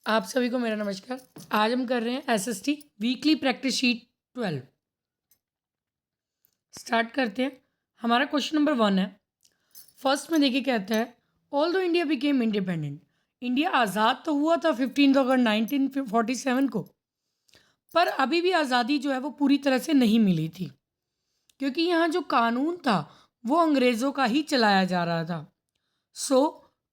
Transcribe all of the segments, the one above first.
आप सभी को मेरा नमस्कार। आज हम कर रहे हैं SST weekly practice sheet 12। Start करते हैं। हमारा क्वेश्चन नंबर 1 है। फर्स्ट में देखिए कहता है, ऑल दो इंडिया बिकेम इंडिपेंडेंट, इंडिया आज़ाद तो हुआ था 15 अगस्त 1947 को, पर अभी भी आज़ादी जो है वो पूरी तरह से नहीं मिली थी, क्योंकि यहाँ जो कानून था वो अंग्रेज़ों का ही चलाया जा रहा था। So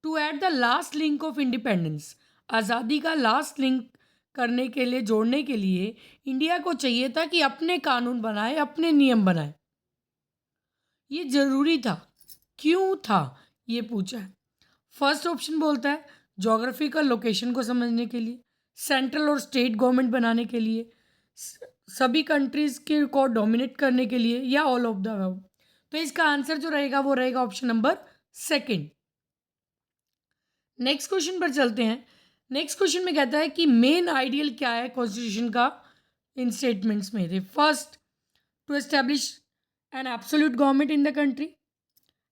to add the last link of independence, आज़ादी का लास्ट लिंक करने के लिए, जोड़ने के लिए इंडिया को चाहिए था कि अपने कानून बनाए, अपने नियम बनाए। ये ज़रूरी था। क्यों था ये पूछा है। फर्स्ट ऑप्शन बोलता है जोग्राफिकल लोकेशन को समझने के लिए, सेंट्रल और स्टेट गवर्नमेंट बनाने के लिए, सभी कंट्रीज़ के को डोमिनेट करने के लिए, या ऑल ऑफ द अबव। तो इसका आंसर जो रहेगा वो रहेगा option number second. Next question पर चलते हैं। नेक्स्ट क्वेश्चन में कहता है कि मेन आइडियल क्या है कॉन्स्टिट्यूशन का इन स्टेटमेंट्स में थे। First, to establish an absolute government in the country,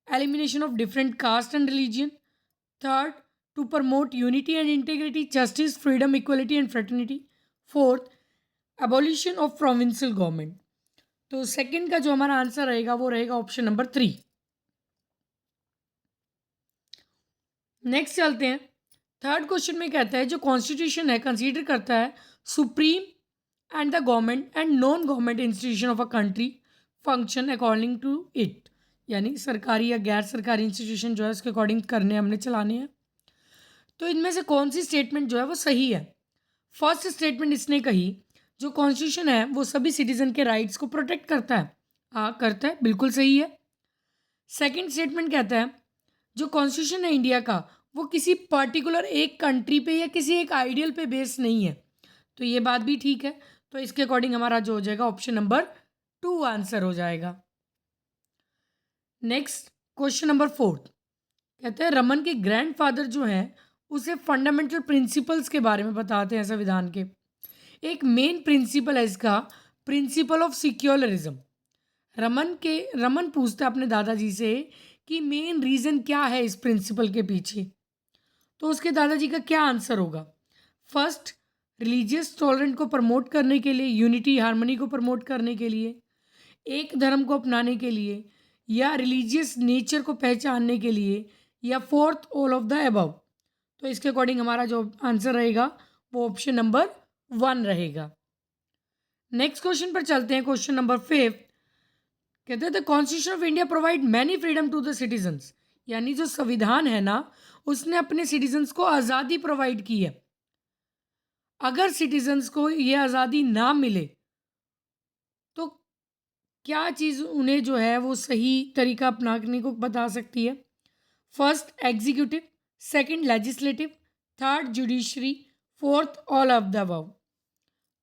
elimination of different caste and religion. Third, to promote unity and integrity, justice, freedom, equality and fraternity. Fourth, abolition of provincial government. तो second का जो हमारा answer रहेगा वो रहेगा option number 3। Next चलते हैं। Third question में कहता है जो कॉन्स्टिट्यूशन है कंसीडर करता है supreme and the government and non government institution of a country function according to it, यानी सरकारी या गैर सरकारी इंस्टीट्यूशन जो है उसके अकॉर्डिंग करने हमने चलाने हैं। तो इनमें से कौन सी स्टेटमेंट जो है वो सही है। फर्स्ट स्टेटमेंट इसने कही जो कॉन्स्टिट्यूशन है वो सभी सिटीजन के राइट्स को प्रोटेक्ट करता है। हाँ, करता है, बिल्कुल सही है। सेकंड स्टेटमेंट कहता है जो कॉन्स्टिट्यूशन है इंडिया का वो किसी पर्टिकुलर एक कंट्री पे या किसी एक आइडियल पे बेस नहीं है। तो ये बात भी ठीक है। तो इसके अकॉर्डिंग हमारा जो हो जाएगा ऑप्शन नंबर 2 आंसर हो जाएगा। नेक्स्ट क्वेश्चन नंबर 4 कहते हैं रमन के ग्रैंडफादर जो हैं उसे फंडामेंटल प्रिंसिपल्स के बारे में बताते हैं संविधान के। एक मेन प्रिंसिपल है इसका, प्रिंसिपल ऑफ सिक्योलरिज्म। रमन पूछता है अपने दादाजी से कि मेन रीज़न क्या है इस प्रिंसिपल के पीछे। तो उसके दादाजी का क्या आंसर होगा। फर्स्ट, रिलीजियस टॉलरेंट को प्रमोट करने के लिए, यूनिटी हार्मनी को प्रमोट करने के लिए, एक धर्म को अपनाने के लिए, या रिलीजियस नेचर को पहचानने के लिए, या fourth, all of the above. तो इसके अकॉर्डिंग हमारा जो आंसर रहेगा वो ऑप्शन नंबर 1 रहेगा। नेक्स्ट क्वेश्चन पर चलते हैं। क्वेश्चन नंबर 5 कहते हैं the constitution of India provide many freedom to the citizens, यानी जो संविधान है ना उसने अपने सिटीजन्स को आज़ादी प्रोवाइड की है। अगर सिटीजन्स को ये आज़ादी ना मिले तो क्या चीज़ उन्हें जो है वो सही तरीका अपनाने को बता सकती है। First, executive, second, legislative, third, judiciary, fourth, all of the above.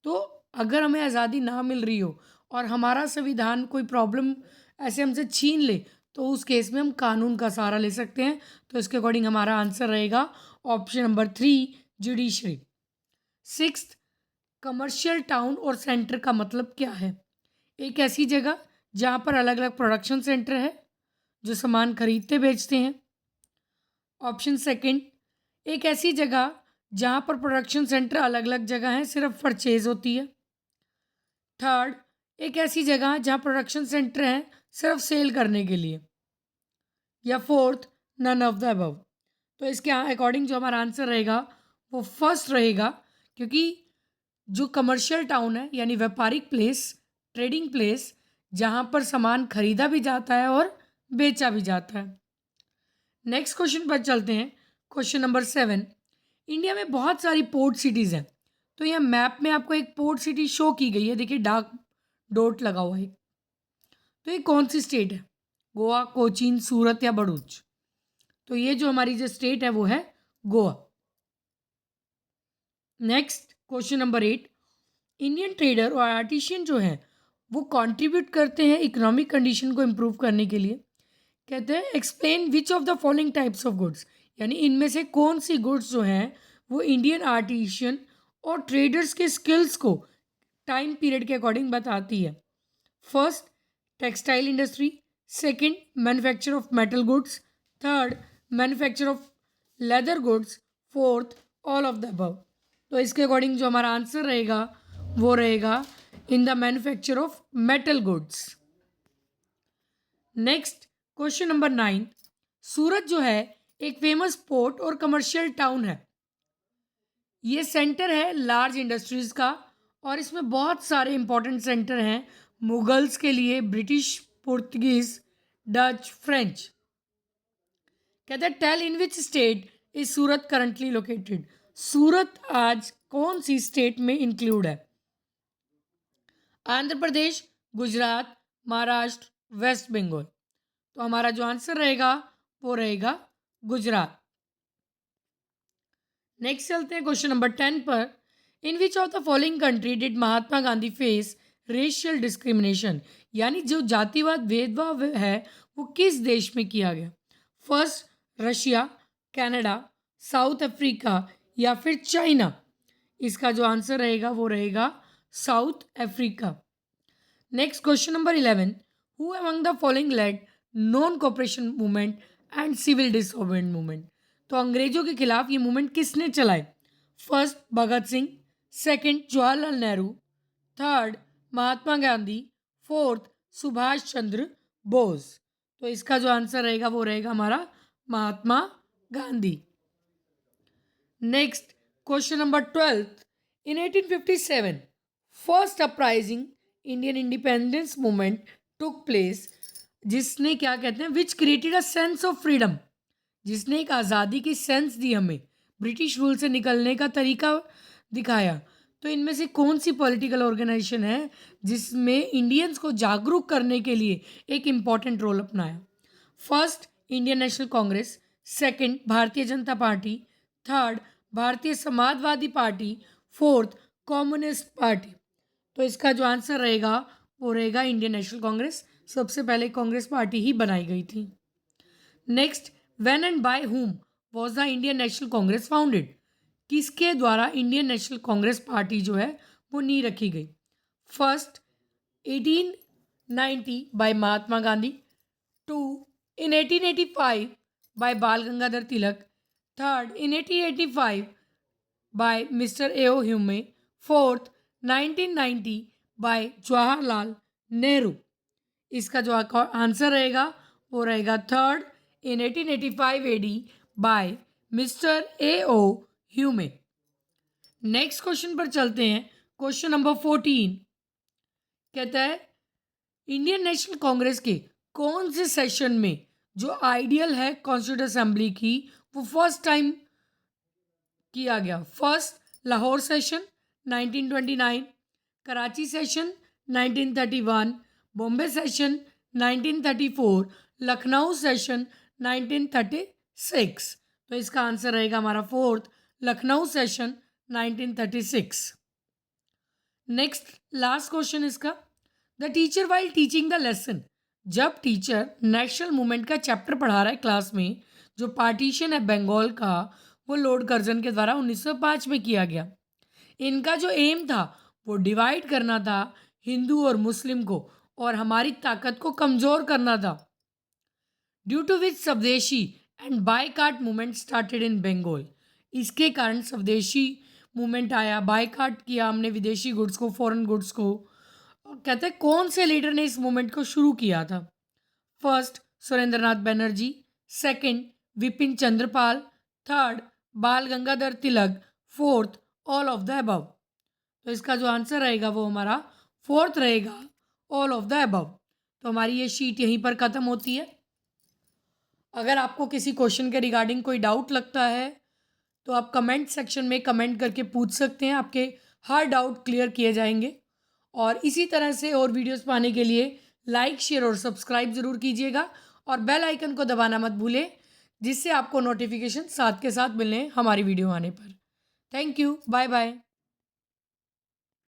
तो अगर हमें आज़ादी ना मिल रही हो और हमारा संविधान कोई प्रॉब्लम ऐसे हमसे छीन ले तो उस केस में हम कानून का सहारा ले सकते हैं। तो इसके अकॉर्डिंग हमारा आंसर रहेगा option number 3, judiciary. Sixth, commercial town और सेंटर का मतलब क्या है। एक ऐसी जगह जहाँ पर अलग अलग प्रोडक्शन सेंटर है जो सामान खरीदते बेचते हैं। ऑप्शन सेकंड, एक ऐसी जगह जहाँ पर प्रोडक्शन सेंटर अलग अलग जगह हैं, सिर्फ परचेज होती है। थर्ड, एक ऐसी जगह जहाँ प्रोडक्शन सेंटर हैं सिर्फ सेल करने के लिए। या fourth, none of the above. तो इसके अकॉर्डिंग जो हमारा आंसर रहेगा वो फर्स्ट रहेगा, क्योंकि जो कमर्शियल टाउन है यानी व्यापारिक प्लेस, ट्रेडिंग प्लेस, जहाँ पर सामान खरीदा भी जाता है और बेचा भी जाता है। नेक्स्ट क्वेश्चन पर चलते हैं। क्वेश्चन नंबर 7, इंडिया में बहुत सारी पोर्ट सिटीज़ हैं। तो यहाँ मैप में आपको एक पोर्ट सिटी शो की गई है, देखिए डार्क डॉट लगा हुआ है। तो ये कौन सी स्टेट है, गोवा, कोचीन, सूरत या भरूच। तो ये जो हमारी जो स्टेट है वो है Goa. Next question number 8, Indian trader और आर्टिशियन जो हैं वो कंट्रीब्यूट करते हैं इकोनॉमिक कंडीशन को इम्प्रूव करने के लिए। कहते हैं explain which of the following types of goods, यानी इनमें से कौन सी गुड्स जो हैं वो इंडियन आर्टिशियन और ट्रेडर्स के स्किल्स को टाइम पीरियड के अकॉर्डिंग बताती है। First, textile industry, second, manufacture of metal goods, third, manufacture of leather goods, fourth, all of the above. तो इसके अकॉर्डिंग जो हमारा आंसर रहेगा वो रहेगा in the manufacture of metal goods. Next question number 9, सूरत जो है एक फेमस पोर्ट और कमर्शियल टाउन है। ये सेंटर है लार्ज इंडस्ट्रीज का और इसमें बहुत सारे इंपॉर्टेंट सेंटर हैं मुगल्स के लिए, ब्रिटिश, पुर्तगीज, डच, फ्रेंच। कहते हैं tell in which state is Surat currently located. Surat आज कौन सी स्टेट में इंक्लूड है? आंध्र प्रदेश, गुजरात, महाराष्ट्र, वेस्ट बंगाल। तो हमारा जो आंसर रहेगा वो रहेगा गुजरात। नेक्स्ट चलते हैं क्वेश्चन नंबर 10 पर। In which of the following country did Mahatma Gandhi face racial discrimination, यानी जो जातिवाद भेदभाव है वो किस देश में किया गया? First Russia, Canada, South Africa या फिर चाइना। इसका जो आंसर रहेगा वो रहेगा South Africa. Next question number 11, who among the following led non cooperation movement and civil disobedient movement. तो अंग्रेजों के खिलाफ ये मूवमेंट किसने चलाए? First Bhagat Singh, second Jawaharlal Nehru, third Mahatma Gandhi, fourth Subhash Chandra Bose. तो इसका जो आंसर रहेगा वो रहेगा हमारा Mahatma Gandhi. Next question number 12, इन 1857 first uprising Indian independence movement took place, जिसने क्या कहते हैं which created a sense of freedom, जिसने एक आज़ादी की सेंस दी हमें, ब्रिटिश रूल से निकलने का तरीका दिखाया। तो इनमें से कौन सी पॉलिटिकल ऑर्गेनाइजेशन है जिसमें इंडियंस को जागरूक करने के लिए एक इम्पॉर्टेंट रोल अपनाया? First Indian national Congress, second Bharatiya Janata party, third भारतीय Samajwadi party, fourth communist party. तो इसका जो आंसर रहेगा वो रहेगा इंडियन नेशनल कांग्रेस। सबसे पहले कांग्रेस पार्टी ही बनाई गई थी। Next, when and by whom was the Indian national Congress founded, किसके द्वारा इंडियन नेशनल कांग्रेस पार्टी जो है वो नींव रखी गई? First 1890 by Mahatma Gandhi, two in 1885 by Bal Gangadhar Tilak, third in 1885 by mister A O Hume, fourth 1990 by Jawaharlal Nehru. इसका जो आंसर रहेगा वो रहेगा third in 1885 AD by mister A O Hume. Next question पर चलते हैं। क्वेश्चन नंबर 14 कहता है इंडियन नेशनल कांग्रेस के कौन से सेशन में जो आइडियल है कॉन्स्टिट्यूंट असेंबली की वो फर्स्ट टाइम किया गया? First Lahore session 1929, Karachi session 1931, Bombay session 1934, Lucknow session 1936। तो इसका आंसर रहेगा हमारा fourth Lucknow session 1936। Next last question इसका, the teacher while teaching the lesson, जब टीचर नेशनल मूवमेंट का चैप्टर पढ़ा रहा है क्लास में, जो पार्टीशन है बंगाल का वो लॉर्ड कर्जन के द्वारा 1905 में किया गया। इनका जो एम था वो डिवाइड करना था हिंदू और मुस्लिम को और हमारी ताकत को कमज़ोर करना था। Due to which swadeshi and boycott movement started in Bengal, इसके कारण स्वदेशी मूवमेंट आया, बायकाट किया हमने विदेशी गुड्स को, फॉरेन गुड्स को। कहते हैं कौन से लीडर ने इस मूवमेंट को शुरू किया था? First Surendranath Banerjee, second Bipin Chandrapal, third Bal Gangadhar Tilak, fourth all of the above. तो इसका जो आंसर रहेगा वो हमारा फोर्थ रहेगा ऑल ऑफ द अबव। तो हमारी ये शीट यहीं पर ख़त्म होती है। अगर आपको किसी क्वेश्चन के रिगार्डिंग कोई डाउट लगता है तो आप कमेंट सेक्शन में कमेंट करके पूछ सकते हैं, आपके हर डाउट क्लियर किए जाएंगे। और इसी तरह से और वीडियोस पाने के लिए लाइक, शेयर और सब्सक्राइब ज़रूर कीजिएगा और बेल आइकन को दबाना मत भूलें, जिससे आपको नोटिफिकेशन साथ के साथ मिलें हमारी वीडियो आने पर। Thank you, bye bye.